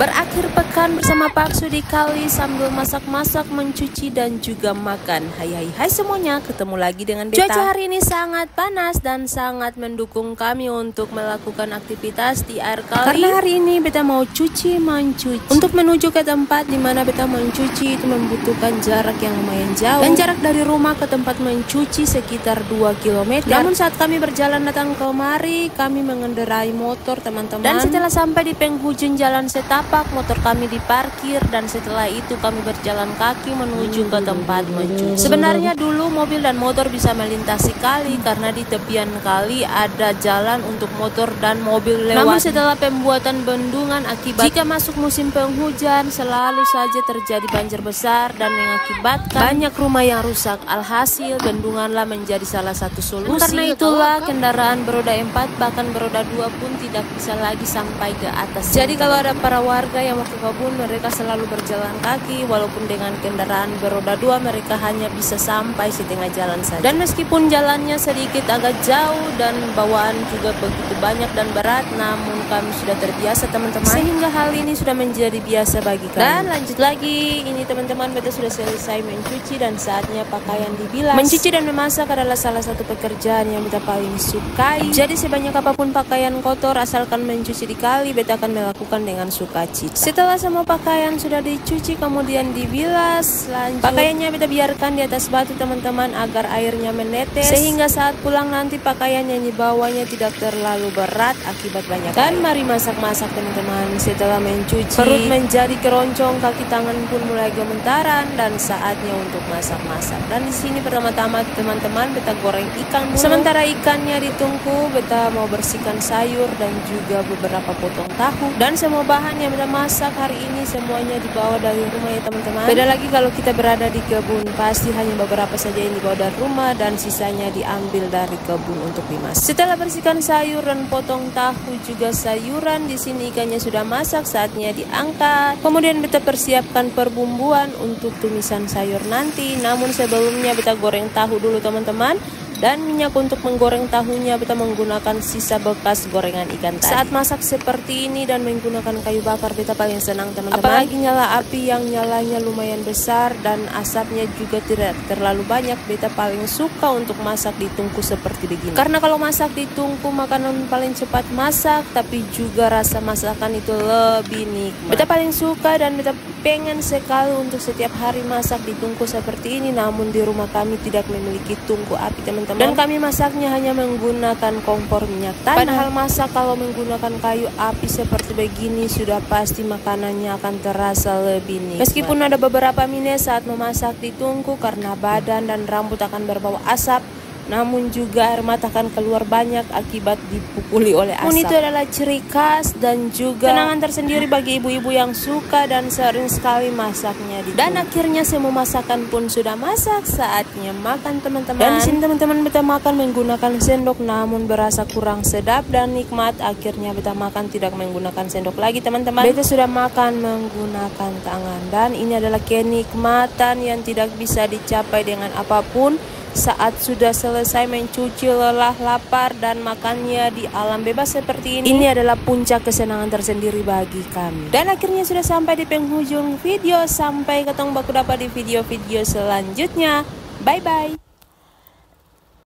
Berakhir pekan bersama Pak Su di kali sambil masak-masak, mencuci dan juga makan. Hai semuanya, ketemu lagi dengan Beta. Cuaca hari ini sangat panas dan sangat mendukung kami untuk melakukan aktivitas di air kali. Karena hari ini Beta mau mencuci. Untuk menuju ke tempat di mana Beta mencuci itu membutuhkan jarak yang lumayan jauh. Dan jarak dari rumah ke tempat mencuci sekitar 2 km. Namun saat kami berjalan datang kemari, kami mengendarai motor teman-teman. Dan setelah sampai di penghujung jalan setapak, motor kami diparkir dan setelah itu kami berjalan kaki menuju ke tempat mencuci. Sebenarnya dulu mobil dan motor bisa melintasi kali karena di tepian kali ada jalan untuk motor dan mobil lewat. Namun setelah pembuatan bendungan akibat jika masuk musim penghujan selalu saja terjadi banjir besar dan mengakibatkan banyak rumah yang rusak. Alhasil bendunganlah menjadi salah satu solusi. Karena itulah kendaraan beroda 4 bahkan beroda 2 pun tidak bisa lagi sampai ke atas. Jadi kalau ada para warga yang mau ke kebun, mereka selalu berjalan kaki, walaupun dengan kendaraan beroda 2 mereka hanya bisa sampai setengah jalan saja. Dan meskipun jalannya sedikit agak jauh dan bawaan juga begitu banyak dan berat, namun kami sudah terbiasa teman-teman, sehingga hal ini sudah menjadi biasa bagi kami. Dan lanjut lagi, ini teman-teman, Beta sudah selesai mencuci dan saatnya pakaian dibilas. Mencuci dan memasak adalah salah satu pekerjaan yang Beta paling sukai. Jadi sebanyak apapun pakaian kotor asalkan mencuci di kali, Beta akan melakukan dengan sukacita. Setelah semua pakaian sudah dicuci kemudian dibilas, lanjut pakaiannya Beta biarkan di atas batu teman-teman agar airnya menetes, sehingga saat pulang nanti pakaian yang dibawanya tidak terlalu berat akibat banyak air. Dan mari masak-masak teman-teman. Setelah mencuci, perut menjadi keroncong, kaki tangan pun mulai gemetaran dan saatnya untuk masak-masak. Dan di sini pertama-tama teman-teman Beta goreng ikan dulu. Sementara ikannya ditungku, Beta mau bersihkan sayur dan juga beberapa potong tahu. Dan semua bahan yang Beta masak hari ini semuanya dibawa dari rumah ya teman-teman. Beda lagi kalau kita berada di kebun, pasti hanya beberapa saja yang dibawa dari rumah dan sisanya diambil dari kebun untuk dimasak. Setelah bersihkan sayur dan potong tahu juga sayuran, di sini ikannya sudah masak, saatnya diangkat. Kemudian Beta persiapkan perbumbuan untuk tumisan sayur nanti. Namun sebelumnya Beta goreng tahu dulu teman-teman. Dan minyak untuk menggoreng tahunya Beta menggunakan sisa bekas gorengan ikan tadi. Saat masak seperti ini dan menggunakan kayu bakar, Beta paling senang teman-teman. Apalagi nyala api yang nyalanya lumayan besar dan asapnya juga tidak terlalu banyak. Beta paling suka untuk masak di tungku seperti begini. Karena kalau masak di tungku makanan paling cepat masak, tapi juga rasa masakan itu lebih nikmat. Beta paling suka dan Beta pengen sekali untuk setiap hari masak di tungku seperti ini. Namun di rumah kami tidak memiliki tungku api teman-teman. Dan kami masaknya hanya menggunakan kompor minyak tanah. Padahal masak kalau menggunakan kayu api seperti begini sudah pasti makanannya akan terasa lebih nikmat. Meskipun ada beberapa minus saat memasak di tungku karena badan dan rambut akan berbau asap, namun juga air mata akan keluar banyak akibat dipukuli oleh asap. Itu adalah ciri khas dan juga kenangan tersendiri bagi ibu-ibu yang suka dan sering sekali masaknya di Dan akhirnya semua masakan pun sudah masak, saatnya makan teman-teman. Dan di sini teman-teman Beta makan menggunakan sendok, namun berasa kurang sedap dan nikmat. Akhirnya Beta makan tidak menggunakan sendok lagi teman-teman. Beta sudah makan menggunakan tangan dan ini adalah kenikmatan yang tidak bisa dicapai dengan apapun. Saat sudah selesai mencuci, lelah, lapar, dan makannya di alam bebas seperti ini adalah puncak kesenangan tersendiri bagi kami. Dan akhirnya sudah sampai di penghujung video. Sampai ketemu baku dapat di video-video selanjutnya. Bye-bye.